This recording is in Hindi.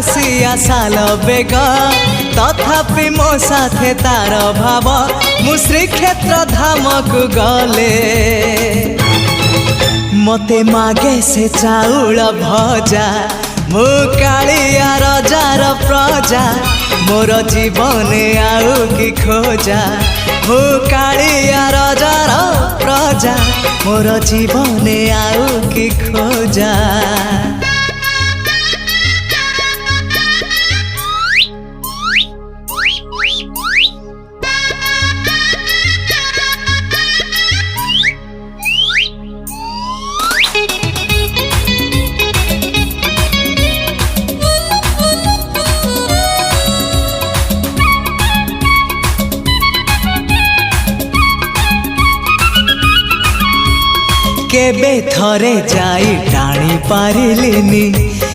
आकाशिया साल बेग तथापि मो साथे तार भाव मु श्रीक्षेत्र धाम को गले मते मागे से चाउल भजा मु कालिया रजार प्रजा मोर जीवन आउ कि खोजा मु कालिया रजार प्रजा मोर जीवन आउ कि खोजा। केबे थरे जाई टाणी पारिलिनी